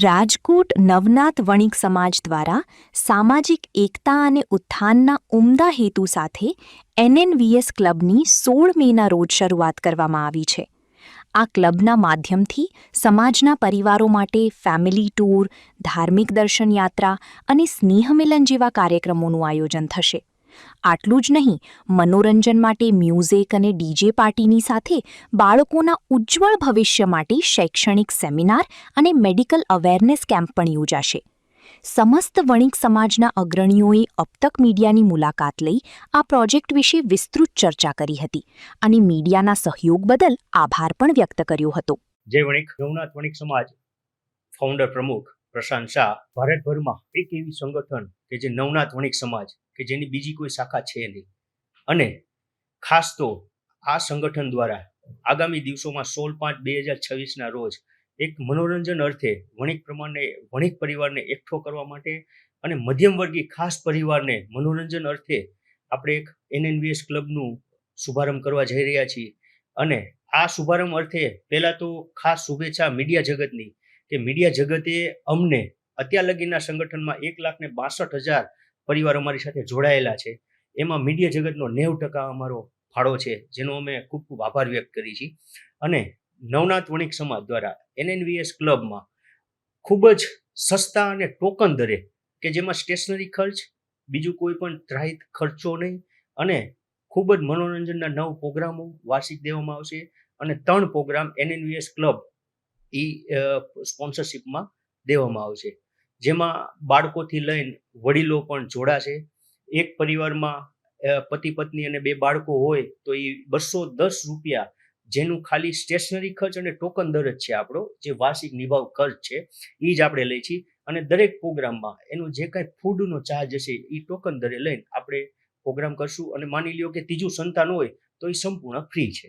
રાજકોટ નવનાથ વણિક સમાજ દ્વારા સામાજિક એકતા અને ઉત્થાનના ઉમદા હેતુ સાથે એનએનવીએસ ક્લબની 16 મેના રોજ શરૂઆત કરવામાં આવી છે. આ ક્લબના માધ્યમથી સમાજના પરિવારો માટે ફેમિલી ટૂર, ધાર્મિક દર્શન યાત્રા અને સ્નેહમિલન જેવા કાર્યક્રમોનું આયોજન થશે. આટલું જ નહીં, મનોરંજન માટે મ્યુઝિક અને ડીજે પાર્ટીની સાથે બાળકોના ઉજ્જવળ ભવિષ્ય માટે શૈક્ષણિક સેમિનાર અને મેડિકલ અવેરનેસ કેમ્પ પણ યોજાશે. સમસ્ત વણિક સમાજના અગ્રણીઓએ અબતક મીડિયાની મુલાકાત લઈ આ પ્રોજેક્ટ વિશે વિસ્તૃત ચર્ચા કરી હતી અને મીડિયાના સહયોગ બદલ આભાર પણ વ્યક્ત કર્યો હતો. જય વણિક. નવનાથ વણિક સમાજ ફાઉન્ડર પ્રમુખ પ્રશાંત શાહ ભારતભરમાં એક એવી સંગઠન કે જે નવનાથ વણિક સમાજ કે જેની બીજી કોઈ શાખા છે નહીં, અને ખાસ તો આ સંગઠન દ્વારા આગામી દિવસોમાં 16/5/2026 રોજ એક મનોરંજન અર્થે વણિક પરિવારને એકઠો કરવા માટે અને મધ્યમવર્ગી ખાસ પરિવારને મનોરંજન અર્થે આપણે એક એનએનવીએસ ક્લબનું શુભારંભ કરવા જઈ રહ્યા છીએ. અને આ શુભારંભ અર્થે પહેલાં તો ખાસ શુભેચ્છા મીડિયા જગતની, કે મીડિયા જગતે અમને અત્યાર લગીના સંગઠનમાં 1,62,000 પરિવાર અમારી સાથે જોડાયેલા છે. એમાં મીડિયા જગતનો 90% અમારો ફાળો છે, જેનો અમે ખૂબ ખૂબ આભાર વ્યક્ત કરી છીએ. અને નવનાથ વણિક સમાજ દ્વારા એનએનવીએસ ક્લબમાં ખૂબ જ સસ્તા અને ટોકન દરે, કે જેમાં સ્ટેશનરી ખર્ચ, બીજું કોઈ પણ ત્રાહિત ખર્ચો નહીં, અને ખૂબ જ મનોરંજનના 9 પ્રોગ્રામો વાર્ષિક દેવામાં આવશે. અને 3 પ્રોગ્રામ એનએનવીએસ ક્લબ સ્પોન્સરશિપમાં દેવામાં આવશે, જેમાં બાળકોથી લઈને વડીલો પણ જોડાશે. એક પરિવારમાં પતિ પત્ની અને 2 બાળકો હોય તો એ 210 રૂપિયા, જેનું ખાલી સ્ટેશનરી ખર્ચ અને ટોકન દર જ છે આપણો, જે વાર્ષિક નિભાવ ખર્ચ છે એ જ આપણે લઈ છીએ. અને દરેક પ્રોગ્રામમાં એનું જે કાંઈ ફૂડનો ચાર્જ હશે એ ટોકન દરે લઈને આપણે પ્રોગ્રામ કરશું. અને માની લ્યો કે ત્રીજું સંતાન હોય તો એ સંપૂર્ણ ફ્રી છે.